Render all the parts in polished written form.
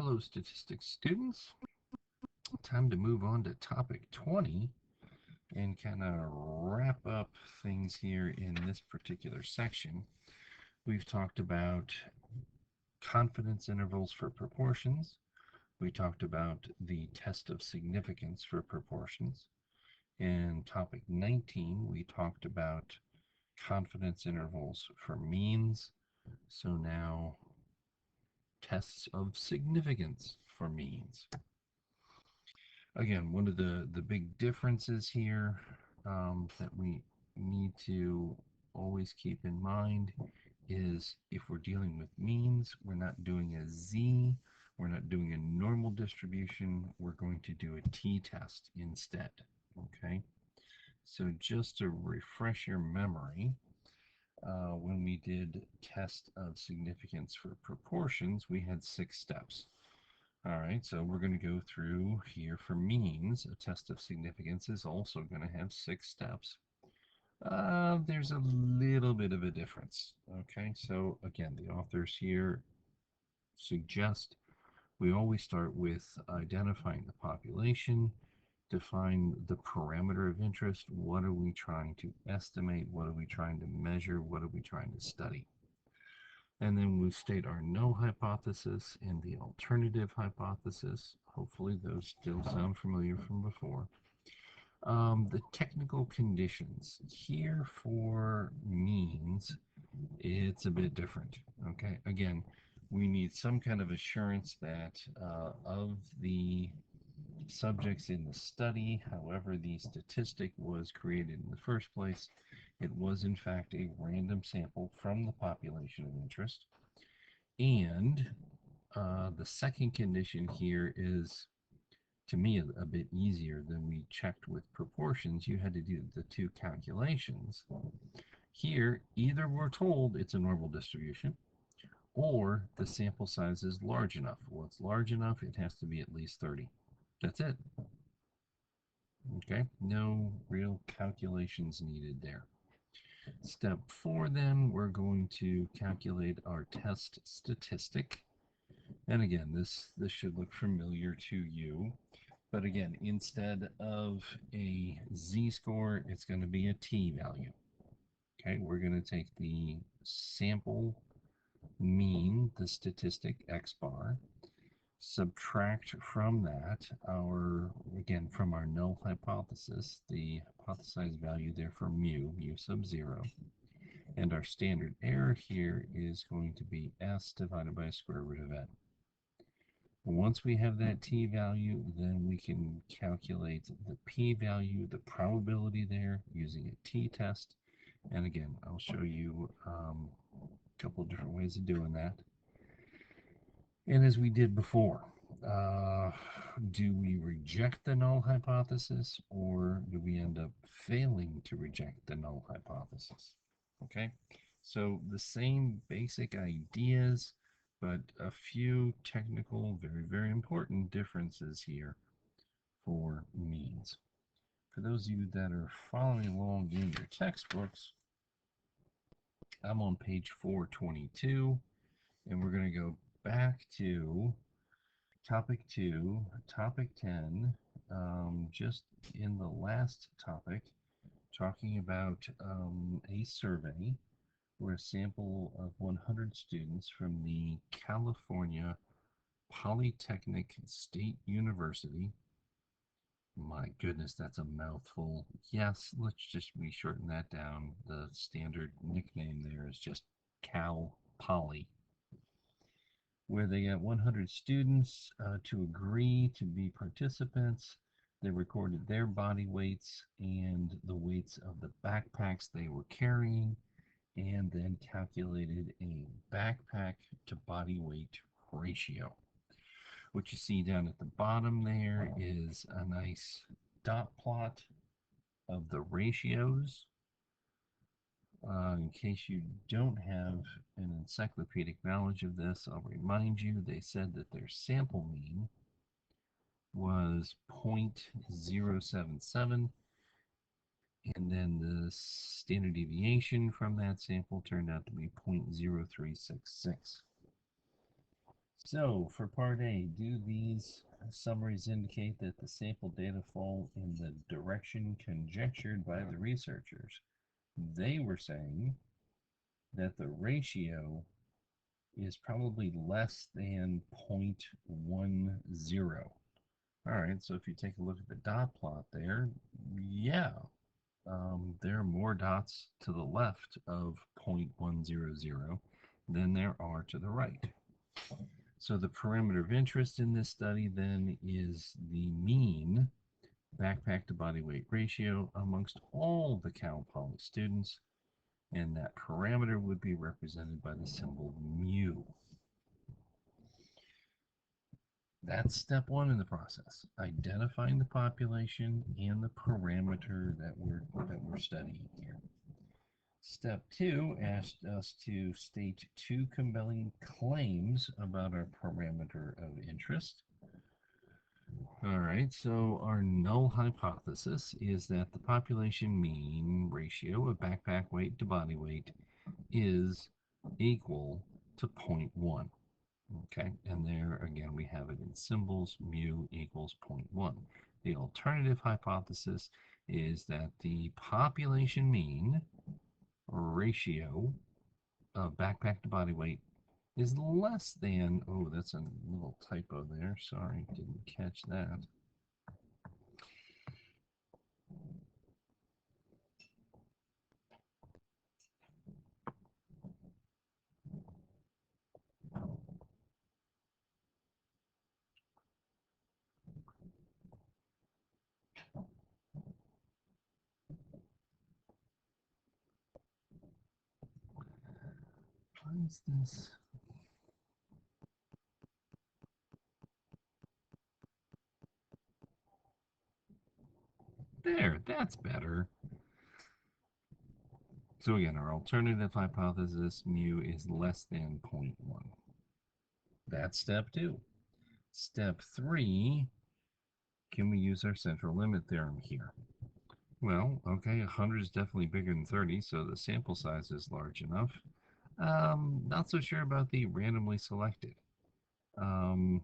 Hello, statistics students. Time to move on to topic 20 and kind of wrap up things here in this particular section. We've talked about confidence intervals for proportions. We talked about the test of significance for proportions. In topic 19, we talked about confidence intervals for means. So now tests of significance for means. Again, one of the big differences here that we need to always keep in mind is if we're dealing with means, we're not doing a z, we're not doing a normal distribution, we're going to do a t-test instead. Okay, so just to refresh your memory, when we did test of significance for proportions, we had 6 steps. All right, so we're going to go through here for means. A test of significance is also going to have 6 steps. There's a little bit of a difference. Okay, so again, the authors here suggest we always start with identifying the population, define the parameter of interest. What are we trying to estimate? What are we trying to measure? What are we trying to study? And then we state our null hypothesis and the alternative hypothesis. Hopefully those still sound familiar from before. The technical conditions. Here for means, it's a bit different. Okay, again, we need some kind of assurance that of the subjects in the study, however the statistic was created in the first place, it was in fact a random sample from the population of interest. And the second condition here is, to me, a bit easier than we checked with proportions. You had to do the 2 calculations. Here, either we're told it's a normal distribution, or the sample size is large enough. Well, it's large enough, it has to be at least 30. That's it. Okay, no real calculations needed there. Step 4, then, we're going to calculate our test statistic. And again, this should look familiar to you. But again, instead of a z-score, it's going to be a t-value. Okay, we're going to take the sample mean, the statistic x bar, subtract from that again, from our null hypothesis, the hypothesized value there for mu sub 0. And our standard error here is going to be s divided by square root of n. Once we have that t-value, then we can calculate the p-value, the probability there, using a t-test. And again, I'll show you a couple of different ways of doing that. And as we did before, do we reject the null hypothesis, or do we end up failing to reject the null hypothesis? Okay, so the same basic ideas, but a few technical, very, very important differences here for means. For those of you that are following along in your textbooks, I'm on page 422, and we're going to go back to topic 2, topic 10, just in the last topic, talking about a survey where a sample of 100 students from the California Polytechnic State University. My goodness, that's a mouthful. Yes, let's just shorten that down. The standard nickname there is just Cal Poly, where they got 100 students to agree to be participants. They recorded their body weights and the weights of the backpacks they were carrying, and then calculated a backpack to body weight ratio. What you see down at the bottom there is a nice dot plot of the ratios. In case you don't have an encyclopedic knowledge of this, I'll remind you they said that their sample mean was 0.077, and then the standard deviation from that sample turned out to be 0.0366. So for part A, do these summaries indicate that the sample data fall in the direction conjectured by the researchers? They were saying that the ratio is probably less than 0.10. All right, so if you take a look at the dot plot there, yeah, there are more dots to the left of 0.100 than there are to the right. So the parameter of interest in this study then is the mean backpack to body weight ratio amongst all the Cal Poly students, and that parameter would be represented by the symbol mu. That's step one in the process, identifying the population and the parameter that we're studying here. Step two asked us to state two compelling claims about our parameter of interest. All right, so our null hypothesis is that the population mean ratio of backpack weight to body weight is equal to 0.1. Okay, and there again we have it in symbols, mu equals 0.1. The alternative hypothesis is that the population mean ratio of backpack to body weight is less than, oh, that's a little typo there, sorry, didn't catch that. Why is this? There, that's better. So again, our alternative hypothesis, mu is less than 0.1. That's step two. Step three, can we use our central limit theorem here? Well, okay, 100 is definitely bigger than 30, so the sample size is large enough. Not so sure about the randomly selected. Um,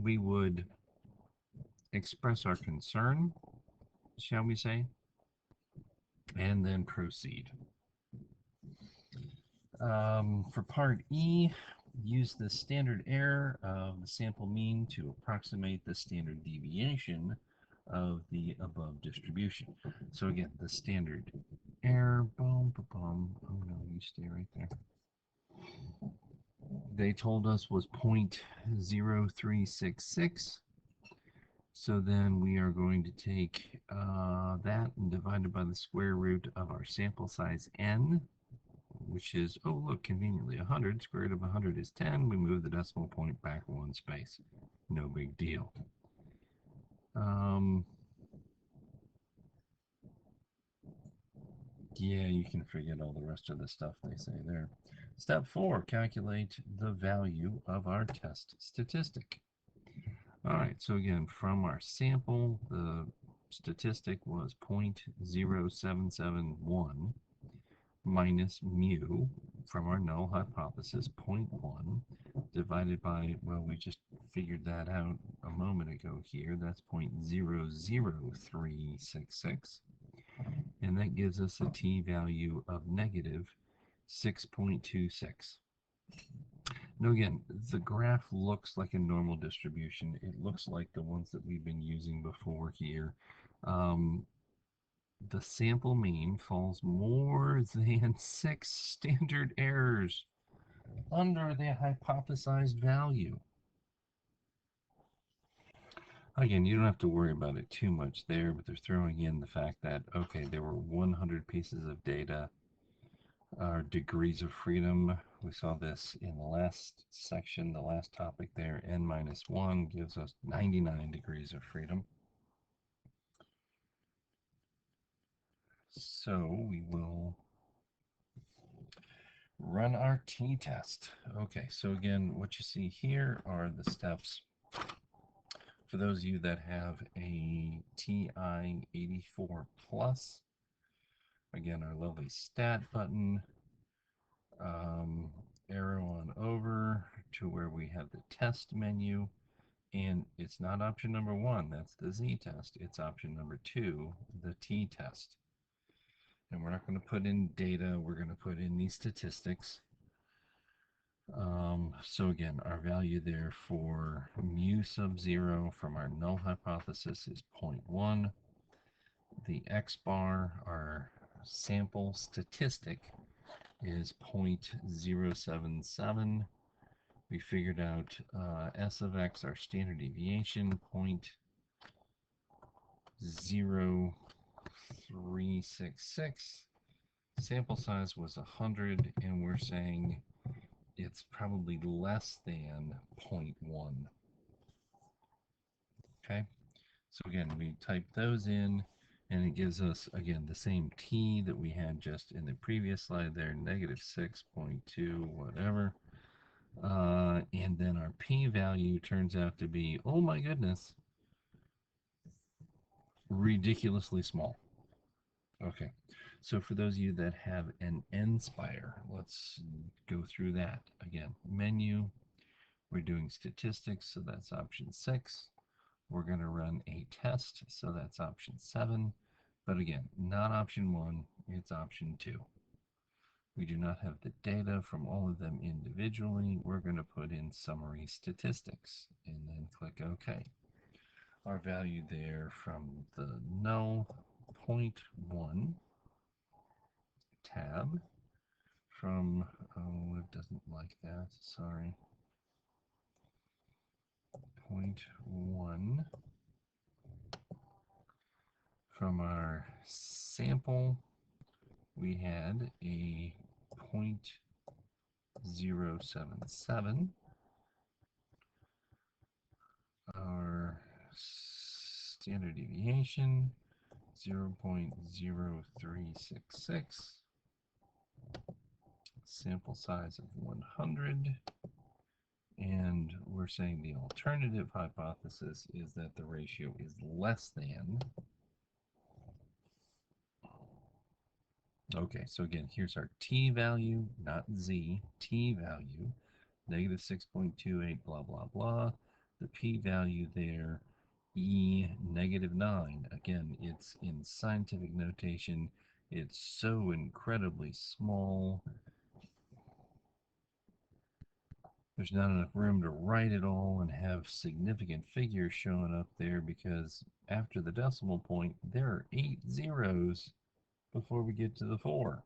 we would express our concern, shall we say, and then proceed. For part E, use the standard error of the sample mean to approximate the standard deviation of the above distribution. So again, the standard error, boom, boom, boom. Oh no, you stay right there. They told us was 0.0366. So then we are going to take that and divide it by the square root of our sample size n, which is, oh look, conveniently 100. Square root of 100 is 10. We move the decimal point back one space. No big deal. Yeah, you can forget all the rest of the stuff they say there. Step 4, calculate the value of our test statistic. All right, so again, from our sample, the statistic was 0.0771 minus mu from our null hypothesis, 0.1, divided by, well, we just figured that out a moment ago here. That's 0.00366. And that gives us a t-value of negative 6.26. Now again, the graph looks like a normal distribution. It looks like the ones that we've been using before here. The sample mean falls more than 6 standard errors under the hypothesized value. Again, you don't have to worry about it too much there, but they're throwing in the fact that, okay, there were 100 pieces of data. Our degrees of freedom, we saw this in the last section, the last topic there, n minus 1 gives us 99 degrees of freedom. So we will run our t-test. Okay, so again, what you see here are the steps. For those of you that have a TI 84 plus, again, our lovely stat button. arrow on over to where we have the test menu. And it's not option number 1, that's the z-test. It's option number 2, the t-test. And we're not going to put in data, we're going to put in these statistics. So again, our value there for mu sub 0 from our null hypothesis is 0.1. The x bar, our sample statistic, is 0.077. We figured out S of x, our standard deviation, 0.0366. Sample size was 100, and we're saying it's probably less than 0.1. Okay, so again, we type those in, and it gives us, again, the same t that we had just in the previous slide there, negative 6.2, whatever. And then our p-value turns out to be, oh my goodness, ridiculously small. Okay, so for those of you that have an Nspire, let's go through that. Again, menu, we're doing statistics, so that's option 6. We're going to run a test, so that's option 7. But again, not option 1, it's option 2. We do not have the data from all of them individually. We're going to put in summary statistics and then click OK. Our value there from the null 0.1 tab from, oh, it doesn't like that, sorry, 0.1 from our sample, we had a 0.077. Our standard deviation, 0.0366. Sample size of 100. And we're saying the alternative hypothesis is that the ratio is less than. Okay, so again, here's our t value, not z, t value, negative 6.28, blah, blah, blah. The p value there, e negative 9. Again, it's in scientific notation. It's so incredibly small. There's not enough room to write it all and have significant figures showing up there, because after the decimal point, there are 8 zeros before we get to the 4.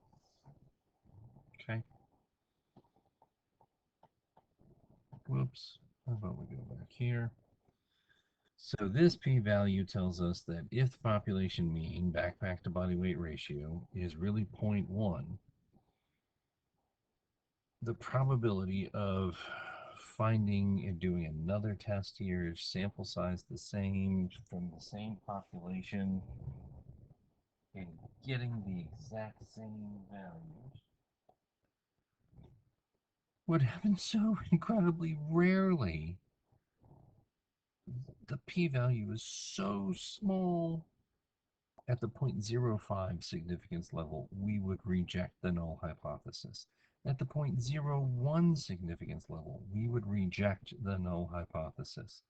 Okay. Whoops. How about we go back here? So this p-value tells us that if the population mean backpack to body weight ratio is really 0.1, the probability of finding and doing another test here, sample size the same, from the same population, and getting the exact same values would happen so incredibly rarely. The p-value is so small. At the 0.05 significance level, we would reject the null hypothesis. At the 0.01 significance level, we would reject the null hypothesis.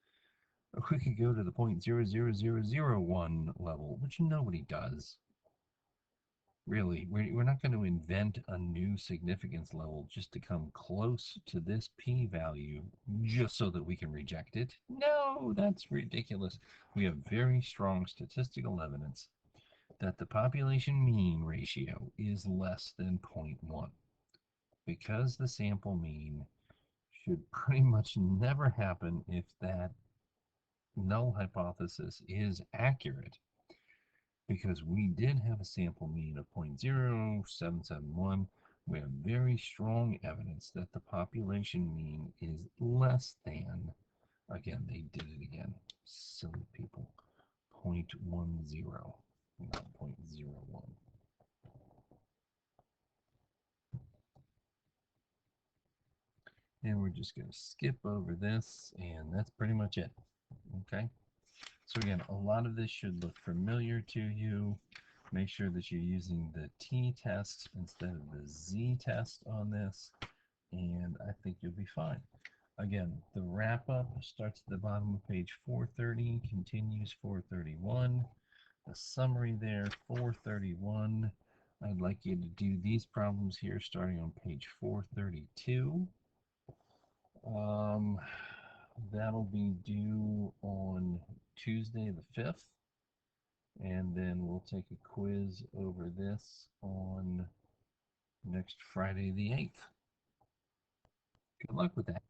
We could go to the 0.00001 level, which nobody does. Really, we're not going to invent a new significance level just to come close to this p-value just so that we can reject it. No, that's ridiculous. We have very strong statistical evidence that the population mean ratio is less than 0.1, because the sample mean should pretty much never happen if that null hypothesis is accurate, because we did have a sample mean of 0.0771. We have very strong evidence that the population mean is less than, again, they did it again, silly people, 0.10, not 0.01. And we're just going to skip over this, and that's pretty much it. Okay, so again, a lot of this should look familiar to you. Make sure that you're using the t-test instead of the z-test on this. and I think you'll be fine. Again, the wrap up starts at the bottom of page 430, continues 431. The summary there, 431. I'd like you to do these problems here starting on page 432. Um, that'll be due on Tuesday the 5th, and then we'll take a quiz over this on next Friday the 8th. Good luck with that.